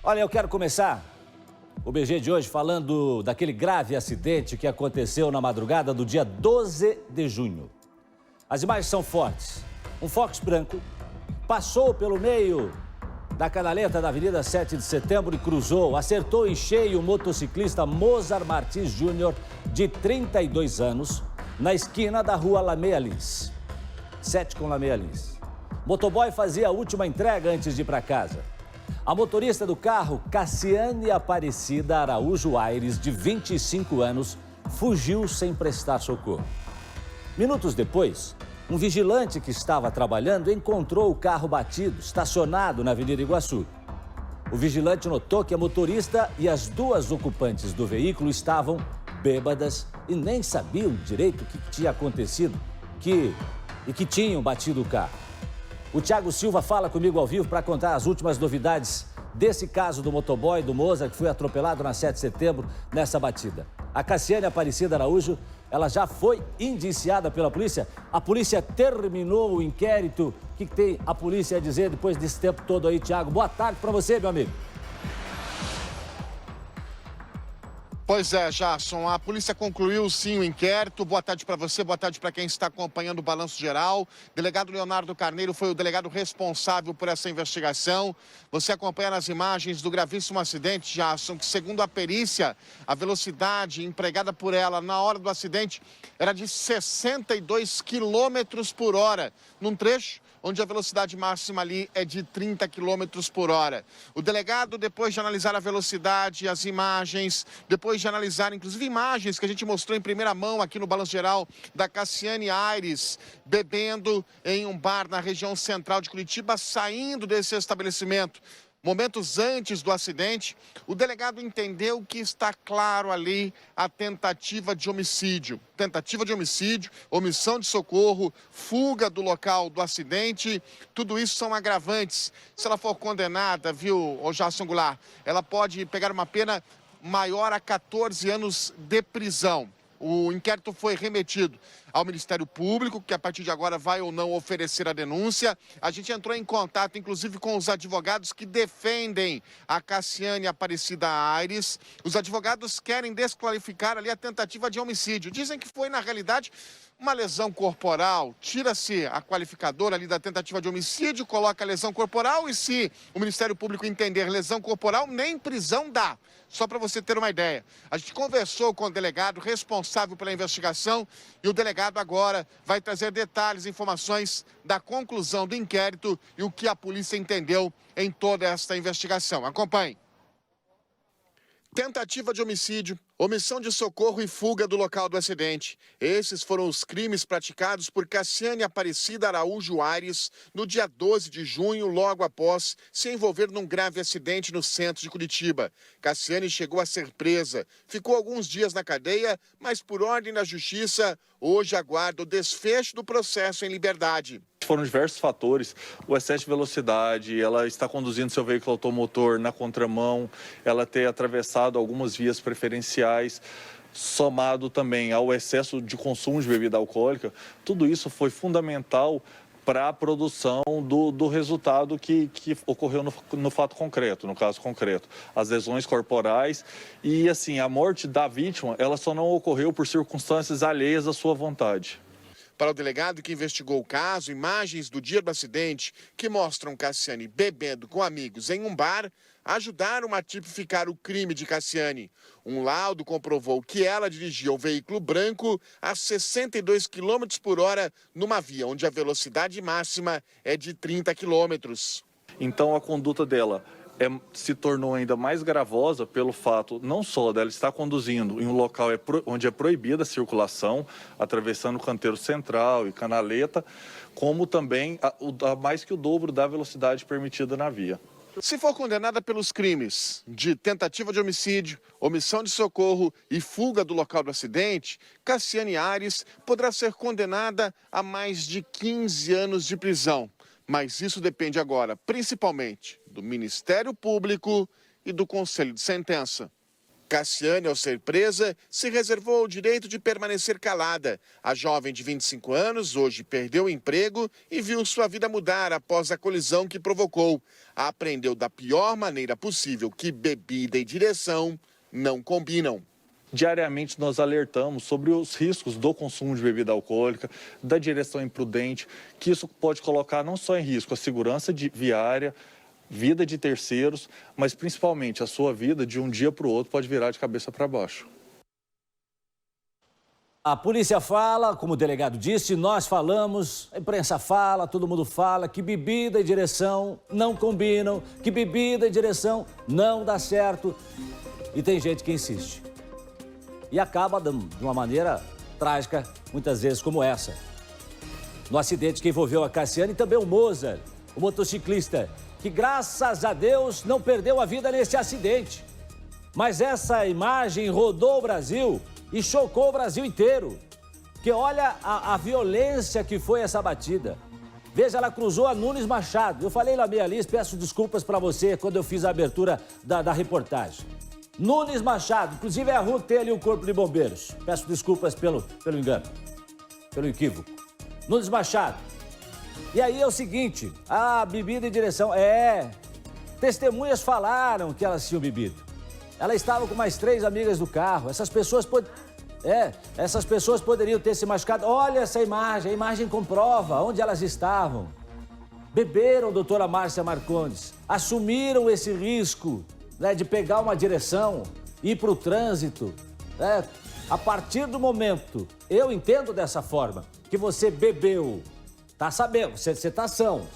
Olha, eu quero começar o BG de hoje falando daquele grave acidente que aconteceu na madrugada do dia 12 de junho. As imagens são fortes. Um Fox branco passou pelo meio da canaleta da Avenida 7 de Setembro e cruzou, acertou em cheio o motociclista Mozart Martins Júnior, de 32 anos, na esquina da rua Lameia Lins. 7 com Lameia Lins. O motoboy fazia a última entrega antes de ir para casa. A motorista do carro, Cassiane Aparecida Araújo Aires, de 25 anos, fugiu sem prestar socorro. Minutos depois, um vigilante que estava trabalhando encontrou o carro batido, estacionado na Avenida Iguaçu. O vigilante notou que a motorista e as duas ocupantes do veículo estavam bêbadas e nem sabiam direito o que tinha acontecido e que tinham batido o carro. O Thiago Silva fala comigo ao vivo para contar as últimas novidades desse caso do motoboy do Mozart que foi atropelado na 7 de setembro nessa batida. A Cassiane Aparecida Araújo, ela já foi indiciada pela polícia. A polícia terminou o inquérito. O que tem a polícia a dizer depois desse tempo todo aí, Thiago? Boa tarde para você, meu amigo. Pois é, Gerson, a polícia concluiu sim o inquérito. Boa tarde para você, boa tarde para quem está acompanhando o Balanço Geral. Delegado Leonardo Carneiro foi o delegado responsável por essa investigação. Você acompanha nas imagens do gravíssimo acidente, Gerson, que segundo a perícia, a velocidade empregada por ela na hora do acidente era de 62 quilômetros por hora, num trecho onde a velocidade máxima ali é de 30 quilômetros por hora. O delegado, depois de analisar a velocidade, as imagens, depois de analisar, inclusive, imagens que a gente mostrou em primeira mão aqui no Balanço Geral, da Cassiane Aires, bebendo em um bar na região central de Curitiba, saindo desse estabelecimento. Momentos antes do acidente, o delegado entendeu que está claro ali a tentativa de homicídio. Tentativa de homicídio, omissão de socorro, fuga do local do acidente, tudo isso são agravantes. Se ela for condenada, viu, Gerson Goulart, ela pode pegar uma pena maior a 14 anos de prisão. O inquérito foi remetido ao Ministério Público, que a partir de agora vai ou não oferecer a denúncia. A gente entrou em contato, inclusive, com os advogados que defendem a Cassiane Aparecida Aires. Os advogados querem desqualificar ali a tentativa de homicídio. Dizem que foi, na realidade, uma lesão corporal. Tira-se a qualificadora ali da tentativa de homicídio, coloca a lesão corporal e, se o Ministério Público entender lesão corporal, nem prisão dá. Só para você ter uma ideia. A gente conversou com o delegado responsável pela investigação e o delegado agora vai trazer detalhes, informações da conclusão do inquérito e o que a polícia entendeu em toda esta investigação. Acompanhe. Tentativa de homicídio, omissão de socorro e fuga do local do acidente. Esses foram os crimes praticados por Cassiane Aparecida Araújo Aires no dia 12 de junho, logo após se envolver num grave acidente no centro de Curitiba. Cassiane chegou a ser presa, ficou alguns dias na cadeia, mas por ordem da justiça, hoje aguarda o desfecho do processo em liberdade. Foram diversos fatores, o excesso de velocidade, ela está conduzindo seu veículo automotor na contramão, ela ter atravessado algumas vias preferenciais, somado também ao excesso de consumo de bebida alcoólica, tudo isso foi fundamental para a produção do resultado que ocorreu no fato concreto, no caso concreto. As lesões corporais e, assim, a morte da vítima, ela só não ocorreu por circunstâncias alheias à sua vontade. Para o delegado que investigou o caso, imagens do dia do acidente que mostram Cassiane bebendo com amigos em um bar ajudaram a tipificar o crime de Cassiane. Um laudo comprovou que ela dirigia o veículo branco a 62 km por hora numa via onde a velocidade máxima é de 30 km. Então a conduta dela se tornou ainda mais gravosa pelo fato não só dela estar conduzindo em um local onde é proibida a circulação, atravessando o canteiro central e canaleta, como também a mais que o dobro da velocidade permitida na via. Se for condenada pelos crimes de tentativa de homicídio, omissão de socorro e fuga do local do acidente, Cassiane Aires poderá ser condenada a mais de 15 anos de prisão. Mas isso depende agora, principalmente, do Ministério Público e do Conselho de Sentença. Cassiane, ao ser presa, se reservou o direito de permanecer calada. A jovem de 25 anos hoje perdeu o emprego e viu sua vida mudar após a colisão que provocou. Aprendeu da pior maneira possível que bebida e direção não combinam. Diariamente nós alertamos sobre os riscos do consumo de bebida alcoólica, da direção imprudente, que isso pode colocar não só em risco a segurança viária, vida de terceiros, mas principalmente a sua vida de um dia para o outro pode virar de cabeça para baixo. A polícia fala, como o delegado disse, nós falamos, a imprensa fala, todo mundo fala que bebida e direção não combinam, que bebida e direção não dá certo. E tem gente que insiste. E acaba de uma maneira trágica, muitas vezes como essa. No acidente que envolveu a Cassiane e também o Mozart, o motociclista, que graças a Deus não perdeu a vida nesse acidente. Mas essa imagem rodou o Brasil e chocou o Brasil inteiro. Porque olha a violência que foi essa batida. Veja, ela cruzou a Nunes Machado. Eu falei lá meia lista, peço desculpas para você quando eu fiz a abertura da reportagem. Nunes Machado, inclusive é a rua que tem ali o Corpo de Bombeiros. Peço desculpas pelo engano, pelo equívoco. Nunes Machado. E aí é o seguinte, a bebida e direção, testemunhas falaram que elas tinham bebido. Ela estava com mais 3 amigas do carro, essas pessoas poderiam ter se machucado. Olha essa imagem, a imagem comprova onde elas estavam. Beberam, doutora Márcia Marcondes, assumiram esse risco, né, de pegar uma direção, ir para o trânsito. A partir do momento, eu entendo dessa forma, que você bebeu, tá sabendo, você tá são,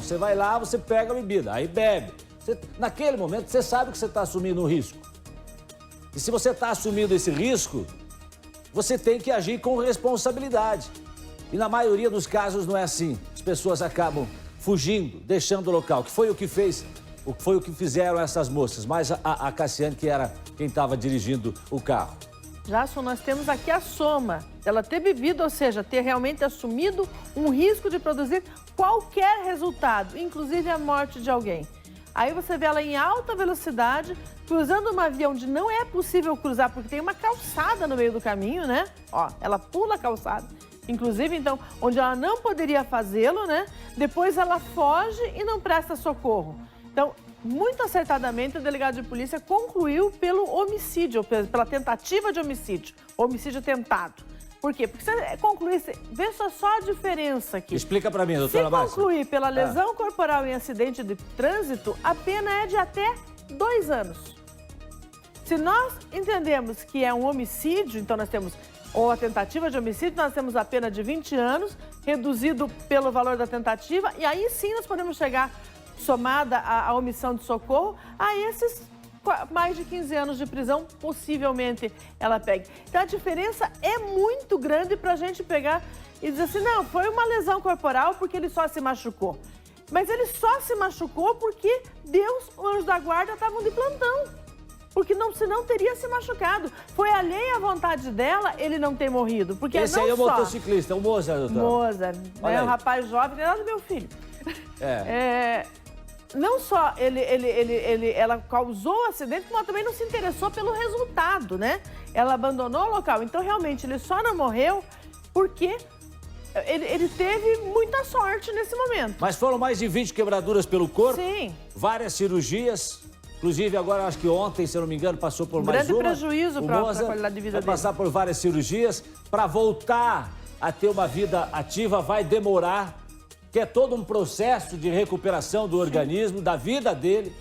você vai lá, você pega a bebida, aí bebe. Naquele momento, você sabe que você está assumindo um risco. E se você está assumindo esse risco, você tem que agir com responsabilidade. E na maioria dos casos não é assim. As pessoas acabam fugindo, deixando o local, que foi o que fizeram essas moças, mais a Cassiane, que era quem estava dirigindo o carro. Jason, nós temos aqui a soma dela ter bebido, ou seja, ter realmente assumido um risco de produzir qualquer resultado, inclusive a morte de alguém. Aí você vê ela em alta velocidade, cruzando uma via onde não é possível cruzar, porque tem uma calçada no meio do caminho, né? Ó, ela pula a calçada, inclusive, então, onde ela não poderia fazê-lo, né? Depois ela foge e não presta socorro. Então, muito acertadamente, o delegado de polícia concluiu pelo homicídio, pela tentativa de homicídio, homicídio tentado. Por quê? Porque você concluir, vê só a diferença aqui. Explica para mim, doutora Márcia. Se concluir pela lesão corporal em acidente de trânsito, a pena é de até 2 anos. Se nós entendemos que é um homicídio, então nós temos, ou a tentativa de homicídio, nós temos a pena de 20 anos, reduzido pelo valor da tentativa, e aí sim nós podemos chegar, somada à omissão de socorro, a esses mais de 15 anos de prisão, possivelmente ela pegue. Então a diferença é muito grande para a gente pegar e dizer assim, não, foi uma lesão corporal porque ele só se machucou. Mas ele só se machucou porque Deus, o anjo da guarda, estavam de plantão. Porque senão teria se machucado. Foi alheia à vontade dela ele não ter morrido. Porque esse não aí é o só... motociclista, o Mozart, doutora. Mozart, né? Um rapaz jovem, não é do meu filho. Não só ela causou o acidente, como ela também não se interessou pelo resultado, né? Ela abandonou o local. Então, realmente, ele só não morreu porque ele teve muita sorte nesse momento. Mas foram mais de 20 quebraduras pelo corpo. Sim. Várias cirurgias. Inclusive, agora, acho que ontem, se eu não me engano, passou por mais uma. Grande prejuízo para a qualidade de vida dele. Vai passar por várias cirurgias. Para voltar a ter uma vida ativa, vai demorar. Que é todo um processo de recuperação do organismo, da vida dele.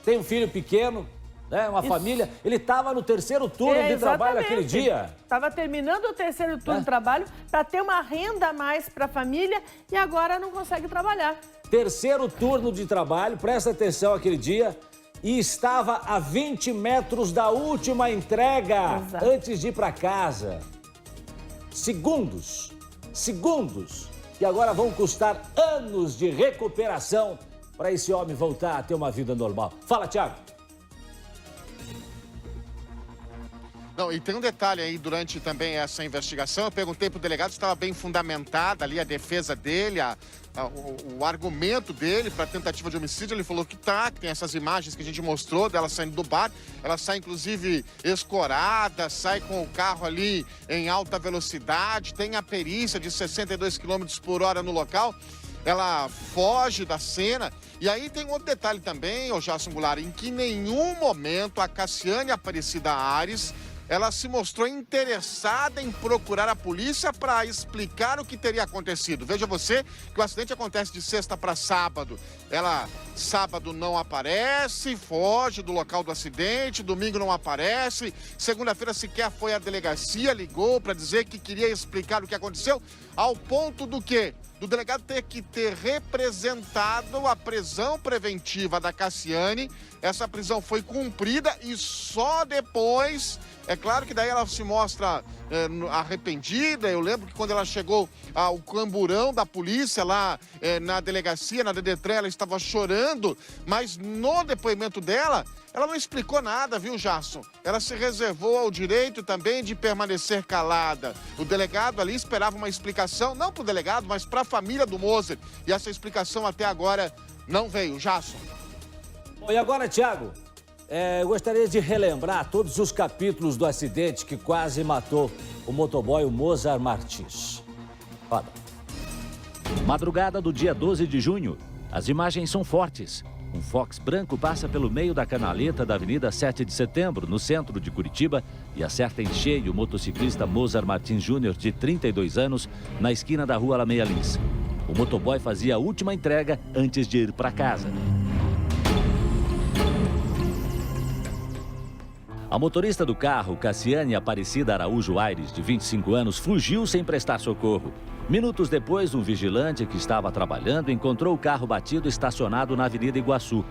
Tem um filho pequeno, né? Uma família. Ele estava no 3º turno de trabalho aquele dia. Estava terminando o 3º turno de trabalho para ter uma renda a mais para a família e agora não consegue trabalhar. 3º turno de trabalho, presta atenção aquele dia, e estava a 20 metros da última entrega. Exato. Antes de ir para casa. Segundos. Que agora vão custar anos de recuperação para esse homem voltar a ter uma vida normal. Fala, Thiago. Não, e tem um detalhe aí, durante também essa investigação, eu perguntei para o delegado se estava bem fundamentada ali a defesa dele, o argumento dele para tentativa de homicídio. Ele falou que tá, que tem essas imagens que a gente mostrou dela saindo do bar. Ela sai, inclusive, escorada, sai com o carro ali em alta velocidade, tem a perícia de 62 km por hora no local. Ela foge da cena. E aí tem outro detalhe também, ô Jason Goulart, em que em nenhum momento a Cassiane Aparecida Ares, ela se mostrou interessada em procurar a polícia para explicar o que teria acontecido. Veja você que o acidente acontece de sexta para sábado. Ela, sábado, não aparece, foge do local do acidente, domingo não aparece, segunda-feira sequer foi à delegacia, ligou para dizer que queria explicar o que aconteceu, ao ponto do quê? Do delegado ter que ter representado a prisão preventiva da Cassiane. Essa prisão foi cumprida e só depois, é claro que daí ela se mostra arrependida. Eu lembro que quando ela chegou ao camburão da polícia lá na delegacia, na Dedetran, ela estava chorando, mas no depoimento dela, ela não explicou nada, viu, Jason? Ela se reservou ao direito também de permanecer calada. O delegado ali esperava uma explicação, não para o delegado, mas para a família do Moser. E essa explicação até agora não veio, Jason. Bom, e agora, Thiago, eu gostaria de relembrar todos os capítulos do acidente que quase matou o motoboy, o Mozart Martins. Roda. Madrugada do dia 12 de junho. As imagens são fortes. Um Fox branco passa pelo meio da canaleta da Avenida 7 de Setembro, no centro de Curitiba, e acerta em cheio o motociclista Mozart Martins Júnior, de 32 anos, na esquina da rua Alameia Lins. O motoboy fazia a última entrega antes de ir para casa. A motorista do carro, Cassiane Aparecida Araújo Aires, de 25 anos, fugiu sem prestar socorro. Minutos depois, um vigilante que estava trabalhando encontrou o carro batido estacionado na Avenida Iguaçu.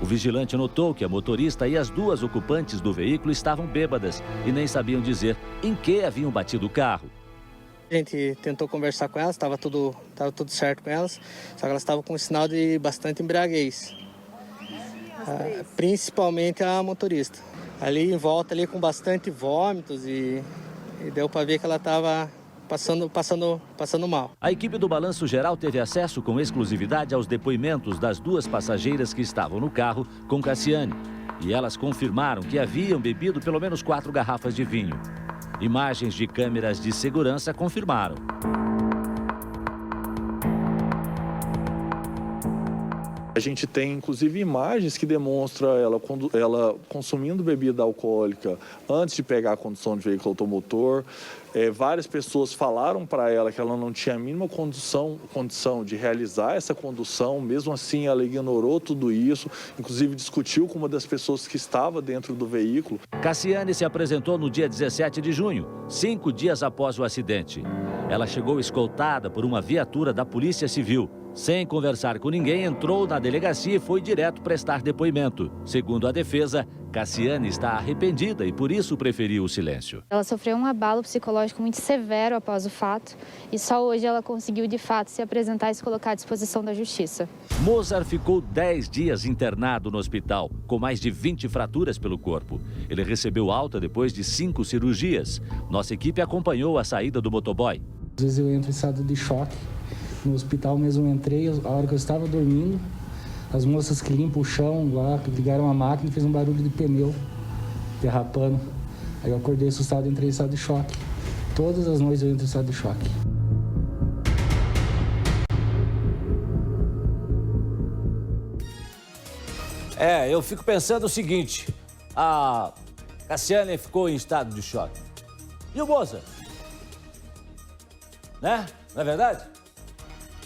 O vigilante notou que a motorista e as duas ocupantes do veículo estavam bêbadas e nem sabiam dizer em que haviam batido o carro. A gente tentou conversar com elas, estava tudo certo com elas, só que elas estavam com um sinal de bastante embriaguez. Principalmente a motorista. Ali em volta, ali com bastante vômitos e deu para ver que ela estava passando mal. A equipe do Balanço Geral teve acesso com exclusividade aos depoimentos das duas passageiras que estavam no carro com Cassiane. E elas confirmaram que haviam bebido pelo menos 4 garrafas de vinho. Imagens de câmeras de segurança confirmaram. A gente tem, inclusive, imagens que demonstram ela consumindo bebida alcoólica antes de pegar a condução de veículo automotor. Várias pessoas falaram para ela que ela não tinha a mínima condição de realizar essa condução. Mesmo assim, ela ignorou tudo isso, inclusive discutiu com uma das pessoas que estava dentro do veículo. Cassiane se apresentou no dia 17 de junho, 5 dias após o acidente. Ela chegou escoltada por uma viatura da Polícia Civil. Sem conversar com ninguém, entrou na delegacia e foi direto prestar depoimento. Segundo a defesa, Cassiane está arrependida e por isso preferiu o silêncio. Ela sofreu um abalo psicológico muito severo após o fato e só hoje ela conseguiu de fato se apresentar e se colocar à disposição da justiça. Mozart ficou 10 dias internado no hospital, com mais de 20 fraturas pelo corpo. Ele recebeu alta depois de 5 cirurgias. Nossa equipe acompanhou a saída do motoboy. Às vezes eu entro em estado de choque. No hospital mesmo eu entrei, a hora que eu estava dormindo, as moças que limpam o chão lá, ligaram a máquina e fez um barulho de pneu derrapando. Aí eu acordei assustado e entrei em estado de choque. Todas as noites eu entro em estado de choque. Eu fico pensando o seguinte, a Cassiane ficou em estado de choque. E o Mozart? Né? Não é verdade?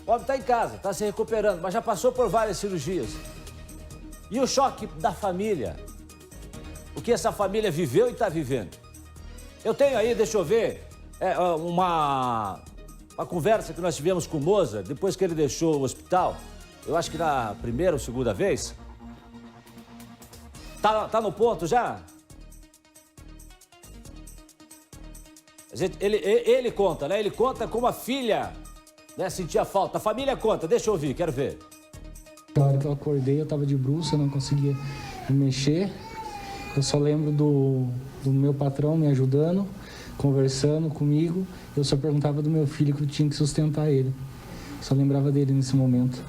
O homem está em casa, está se recuperando, mas já passou por várias cirurgias. E o choque da família? O que essa família viveu e está vivendo? Eu tenho aí, deixa eu ver, uma conversa que nós tivemos com o Mozart, depois que ele deixou o hospital, eu acho que na primeira ou segunda vez. Tá no ponto já? Ele conta, né? Ele conta como a filha... sentia falta. A família conta, deixa eu ouvir, quero ver. Na hora que eu acordei, eu estava de bruços, eu não conseguia me mexer. Eu só lembro do meu patrão me ajudando, conversando comigo. Eu só perguntava do meu filho que eu tinha que sustentar ele. Só lembrava dele nesse momento.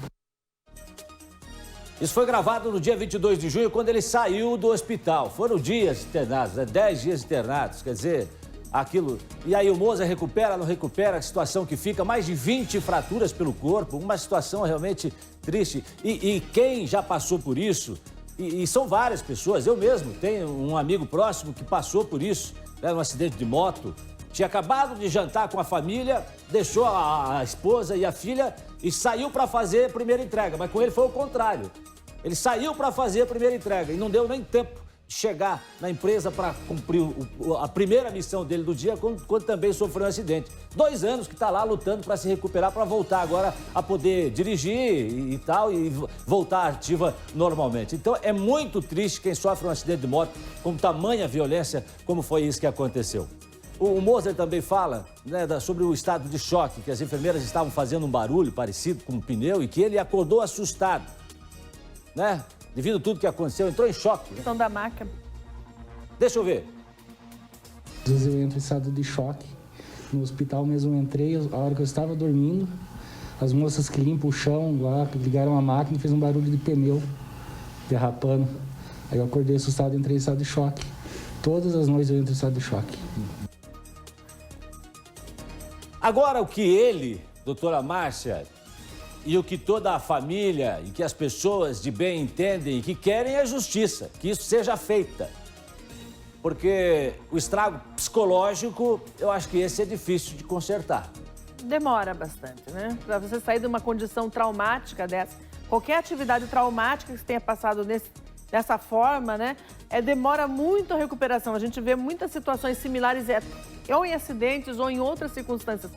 Isso foi gravado no dia 22 de junho, quando ele saiu do hospital. Foram dias internados, 10 dias internados, quer dizer, aquilo... E aí o Moza recupera, não recupera, a situação que fica, mais de 20 fraturas pelo corpo, uma situação realmente triste. E quem já passou por isso, e são várias pessoas, eu mesmo tenho um amigo próximo que passou por isso, né, num acidente de moto, tinha acabado de jantar com a família, deixou a esposa e a filha e saiu para fazer a primeira entrega, mas com ele foi o contrário. Ele saiu para fazer a primeira entrega e não deu nem tempo de chegar na empresa para cumprir a primeira missão dele do dia, quando também sofreu um acidente. 2 anos que está lá lutando para se recuperar, para voltar agora a poder dirigir e tal, e voltar ativa normalmente. Então é muito triste quem sofre um acidente de moto com tamanha violência como foi isso que aconteceu. O Moser também fala, né, sobre o estado de choque, que as enfermeiras estavam fazendo um barulho parecido com um pneu e que ele acordou assustado, né? Devido a tudo que aconteceu, entrou em choque. Questão da maca. Deixa eu ver. Às vezes eu entro em estado de choque. No hospital mesmo eu entrei, a hora que eu estava dormindo, as moças que limpam o chão lá, ligaram a máquina e fez um barulho de pneu derrapando. Aí eu acordei assustado e entrei em estado de choque. Todas as noites eu entro em estado de choque. Agora, o que ele, doutora Márcia, e o que toda a família e que as pessoas de bem entendem e que querem é justiça, que isso seja feita. Porque o estrago psicológico, eu acho que esse é difícil de consertar. Demora bastante, né? Para você sair de uma condição traumática dessa, qualquer atividade traumática que você tenha passado dessa forma, né? Demora muito a recuperação. A gente vê muitas situações similares, ou em acidentes ou em outras circunstâncias,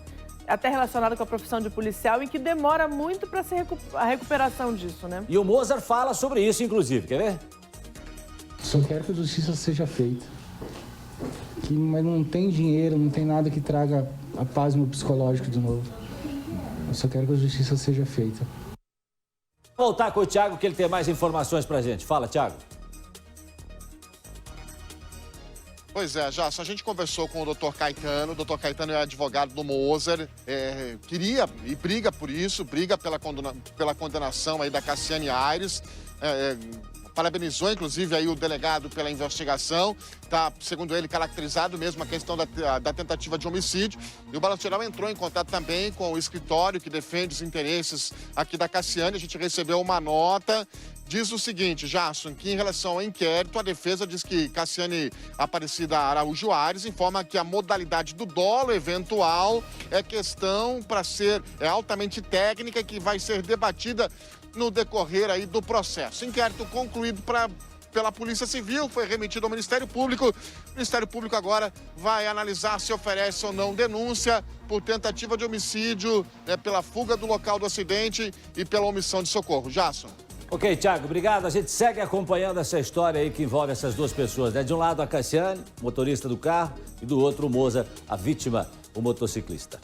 até relacionado com a profissão de policial, em que demora muito para ser a recuperação disso, né? E o Moser fala sobre isso, inclusive, quer ver? Só quero que a justiça seja feita. Mas não tem dinheiro, não tem nada que traga a paz no psicológico de novo. Eu só quero que a justiça seja feita. Vou voltar com o Thiago, que ele tem mais informações pra gente. Fala, Thiago. Pois é, Jason, a gente conversou com o Dr. Caetano. O Dr. Caetano é advogado do Moser, queria e briga por isso, briga pela condenação aí da Cassiane Aires. Parabenizou, inclusive, aí o delegado pela investigação. Está, segundo ele, caracterizado mesmo a questão da tentativa de homicídio. E o Balanço Geral entrou em contato também com o escritório que defende os interesses aqui da Cassiane. A gente recebeu uma nota. Diz o seguinte, Jason, que em relação ao inquérito, a defesa diz que Cassiane Aparecida Araújo Aires informa que a modalidade do dolo eventual é questão para ser altamente técnica e que vai ser debatida no decorrer aí do processo. Inquérito concluído pela Polícia Civil, foi remetido ao Ministério Público. O Ministério Público agora vai analisar se oferece ou não denúncia por tentativa de homicídio, pela fuga do local do acidente e pela omissão de socorro. Jason. Ok, Thiago, obrigado. A gente segue acompanhando essa história aí que envolve essas duas pessoas, né? De um lado a Cassiane, motorista do carro, e do outro o Moza, a vítima, o motociclista.